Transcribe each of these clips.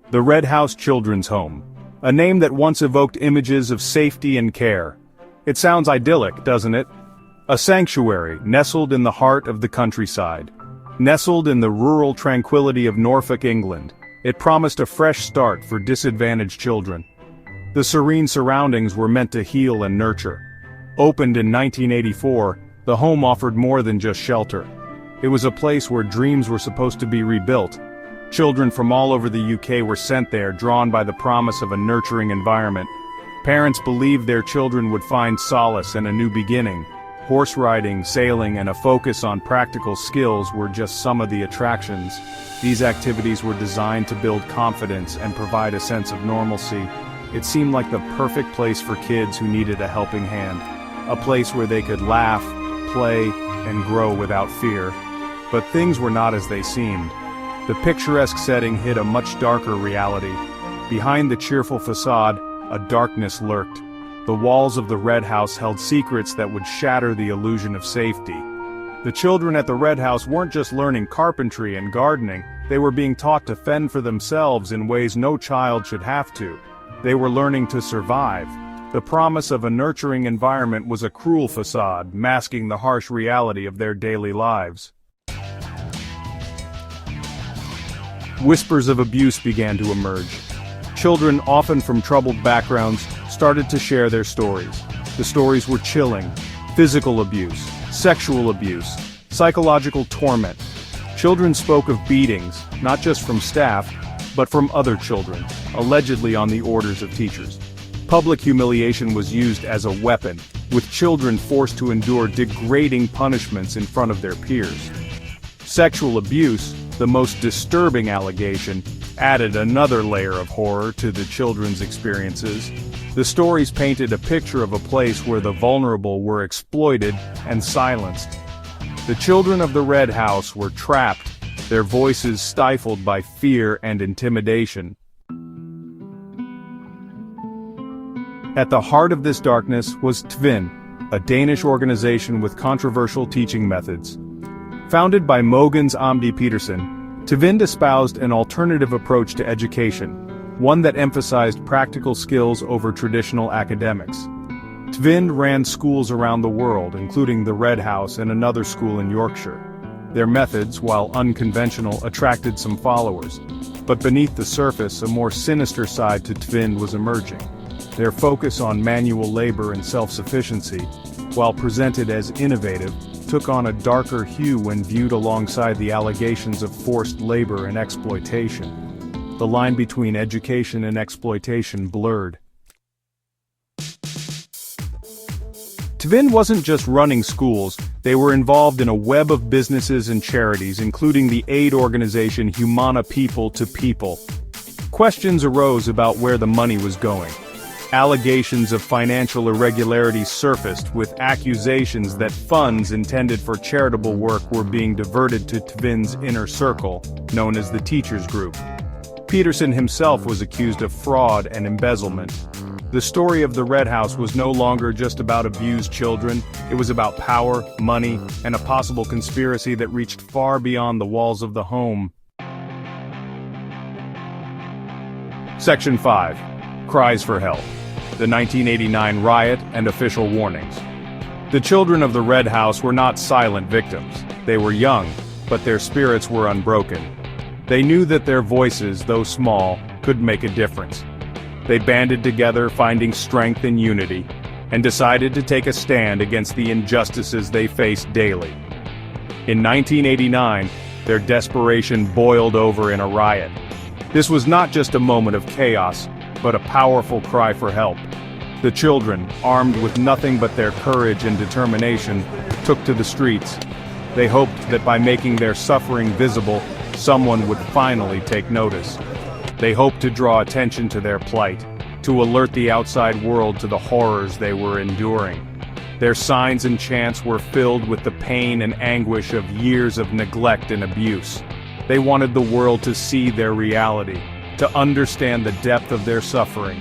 The Red House Children's Home. A name that once evoked images of safety and care. It sounds idyllic, doesn't it? A sanctuary nestled in the heart of the countryside. Nestled in the rural tranquility of Norfolk, England, it promised a fresh start for disadvantaged children. The serene surroundings were meant to heal and nurture. Opened in 1984, the home offered more than just shelter. It was a place where dreams were supposed to be rebuilt. Children from all over the UK were sent there, drawn by the promise of a nurturing environment. Parents believed their children would find solace and a new beginning. Horse riding, sailing, and a focus on practical skills were just some of the attractions. These activities were designed to build confidence and provide a sense of normalcy. It seemed like the perfect place for kids who needed a helping hand. A place where they could laugh, play, and grow without fear. But things were not as they seemed. The picturesque setting hid a much darker reality. Behind the cheerful facade, a darkness lurked. The walls of the Red House held secrets that would shatter the illusion of safety. The children at the Red House weren't just learning carpentry and gardening, they were being taught to fend for themselves in ways no child should have to. They were learning to survive. The promise of a nurturing environment was a cruel facade, masking the harsh reality of their daily lives. Whispers of abuse began to emerge. Children, often from troubled backgrounds, started to share their stories. The stories were chilling. Physical abuse, sexual abuse, psychological torment. Children spoke of beatings, not just from staff, but from other children, allegedly on the orders of teachers. Public humiliation was used as a weapon, with children forced to endure degrading punishments in front of their peers. Sexual abuse, the most disturbing allegation, added another layer of horror to the children's experiences. The stories painted a picture of a place where the vulnerable were exploited and silenced. The children of the Red House were trapped, their voices stifled by fear and intimidation. At the heart of this darkness was Tvind, a Danish organization with controversial teaching methods. Founded by Mogens Amdi Petersen, Tvind espoused an alternative approach to education, one that emphasized practical skills over traditional academics. Tvind ran schools around the world, including the Red House and another school in Yorkshire. Their methods, while unconventional, attracted some followers. But beneath the surface, a more sinister side to Tvind was emerging. Their focus on manual labor and self-sufficiency, while presented as innovative, took on a darker hue when viewed alongside the allegations of forced labor and exploitation. The line between education and exploitation blurred. Tvind wasn't just running schools, they were involved in a web of businesses and charities, including the aid organization Humana People to People. Questions arose about where the money was going. Allegations of financial irregularities surfaced, with accusations that funds intended for charitable work were being diverted to Tvind's inner circle, known as the Teachers Group. Petersen himself was accused of fraud and embezzlement. The story of the Red House was no longer just about abused children, it was about power, money, and a possible conspiracy that reached far beyond the walls of the home. Section 5. Cries for help. The 1989 riot and official warnings. The children of the Red House were not silent victims. They were young, but their spirits were unbroken. They knew that their voices, though small, could make a difference. They banded together, finding strength in unity, and decided to take a stand against the injustices they faced daily. In 1989, their desperation boiled over in a riot. This was not just a moment of chaos, but a powerful cry for help. The children, armed with nothing but their courage and determination, took to the streets. They hoped that by making their suffering visible, someone would finally take notice. They hoped to draw attention to their plight, to alert the outside world to the horrors they were enduring. Their signs and chants were filled with the pain and anguish of years of neglect and abuse. They wanted the world to see their reality, to understand the depth of their suffering.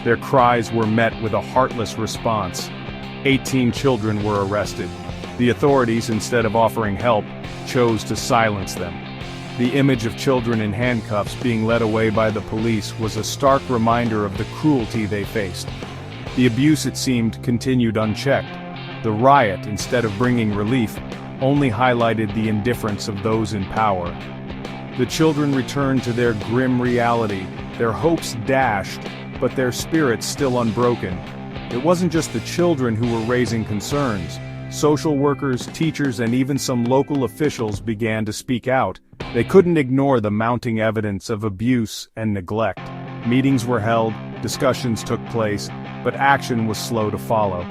Their cries were met with a heartless response. 18 children were arrested. The authorities, instead of offering help, chose to silence them. The image of children in handcuffs being led away by the police was a stark reminder of the cruelty they faced. The abuse, it seemed, continued unchecked. The riot, instead of bringing relief, only highlighted the indifference of those in power. The children returned to their grim reality, their hopes dashed, but their spirits still unbroken. It wasn't just the children who were raising concerns. Social workers, teachers, and even some local officials began to speak out. They couldn't ignore the mounting evidence of abuse and neglect. Meetings were held, discussions took place, but action was slow to follow.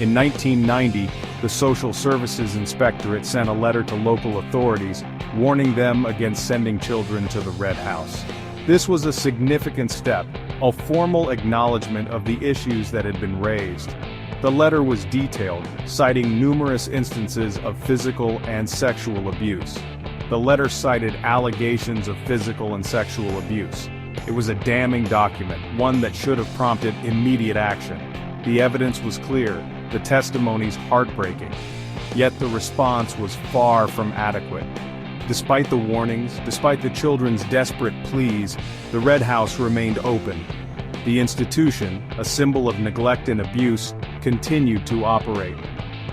In 1990, the Social Services Inspectorate sent a letter to local authorities, warning them against sending children to the Red House. This was a significant step, a formal acknowledgement of the issues that had been raised. The letter was detailed, citing numerous instances of physical and sexual abuse. The letter cited allegations of physical and sexual abuse. It was a damning document, one that should have prompted immediate action. The evidence was clear, the testimonies heartbreaking. Yet the response was far from adequate. Despite the warnings, despite the children's desperate pleas, the Red House remained open. The institution, a symbol of neglect and abuse, continued to operate.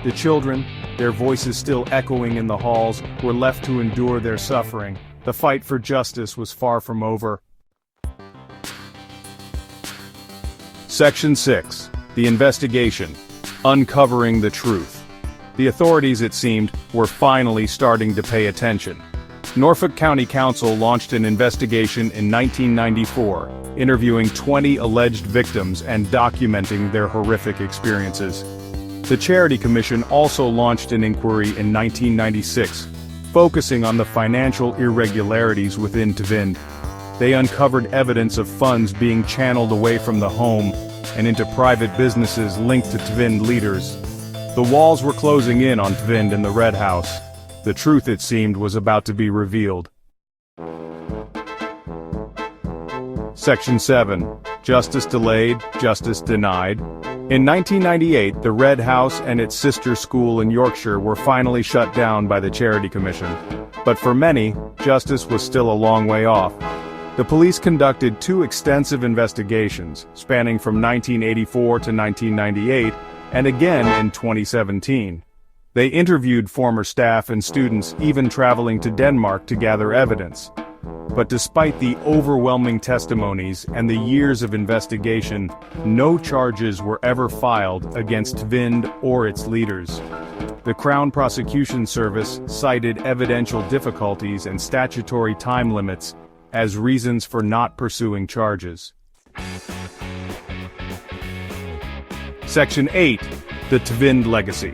The children, their voices still echoing in the halls, were left to endure their suffering. The fight for justice was far from over. Section 6. The investigation. Uncovering the truth. The authorities, it seemed, were finally starting to pay attention. Norfolk County Council launched an investigation in 1994, interviewing 20 alleged victims and documenting their horrific experiences. The Charity Commission also launched an inquiry in 1996, focusing on the financial irregularities within Tvind. They uncovered evidence of funds being channeled away from the home and into private businesses linked to Tvind leaders. The walls were closing in on Tvind and the Red House. The truth, it seemed, was about to be revealed. Section 7. Justice delayed, justice denied. In 1998, the Red House and its sister school in Yorkshire were finally shut down by the Charity Commission. But for many, justice was still a long way off. The police conducted 2 extensive investigations, spanning from 1984 to 1998, and again in 2017. They interviewed former staff and students, even traveling to Denmark to gather evidence. But despite the overwhelming testimonies and the years of investigation, no charges were ever filed against Tvind or its leaders. The Crown Prosecution Service cited evidential difficulties and statutory time limits as reasons for not pursuing charges. Section 8. The Tvind Legacy.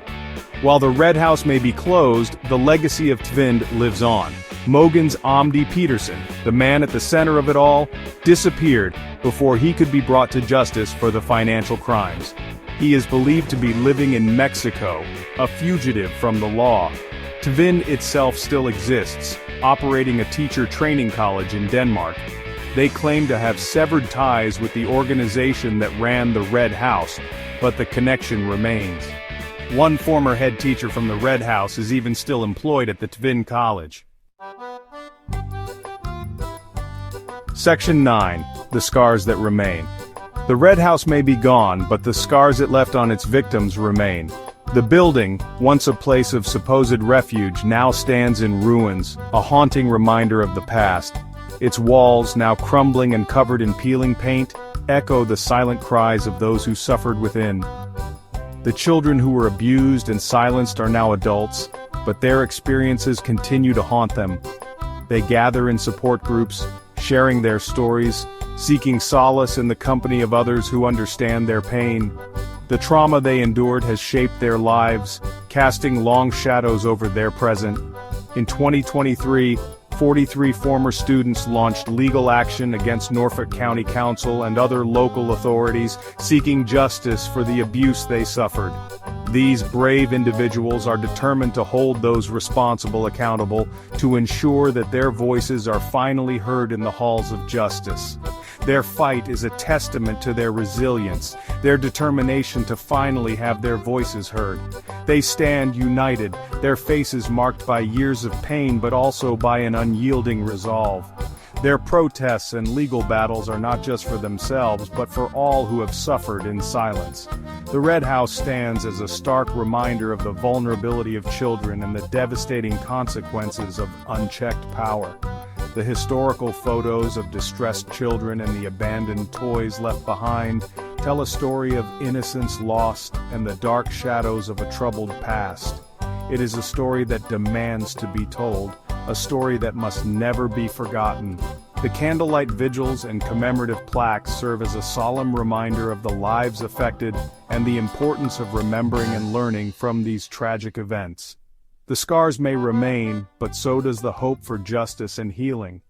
While the Red House may be closed, the legacy of Tvind lives on. Mogens Amdi Petersen, the man at the center of it all, disappeared before he could be brought to justice for the financial crimes. He is believed to be living in Mexico, a fugitive from the law. Tvind itself still exists, operating a teacher training college in Denmark. They claim to have severed ties with the organization that ran the Red House, but the connection remains. One former head teacher from the Red House is even still employed at the Tvind College. Section 9. The Scars That Remain. The Red House may be gone, but the scars it left on its victims remain. The building, once a place of supposed refuge, now stands in ruins, a haunting reminder of the past. Its walls, now crumbling and covered in peeling paint, echo the silent cries of those who suffered within. The children who were abused and silenced are now adults, but their experiences continue to haunt them. They gather in support groups, sharing their stories, seeking solace in the company of others who understand their pain. The trauma they endured has shaped their lives, casting long shadows over their present. In 2023, 43 former students launched legal action against Norfolk County Council and other local authorities, seeking justice for the abuse they suffered. These brave individuals are determined to hold those responsible accountable, to ensure that their voices are finally heard in the halls of justice. Their fight is a testament to their resilience, their determination to finally have their voices heard. They stand united, their faces marked by years of pain but also by an unyielding resolve. Their protests and legal battles are not just for themselves but for all who have suffered in silence. The Red House stands as a stark reminder of the vulnerability of children and the devastating consequences of unchecked power. The historical photos of distressed children and the abandoned toys left behind tell a story of innocence lost and the dark shadows of a troubled past. It is a story that demands to be told, a story that must never be forgotten. The candlelight vigils and commemorative plaques serve as a solemn reminder of the lives affected and the importance of remembering and learning from these tragic events. The scars may remain, but so does the hope for justice and healing.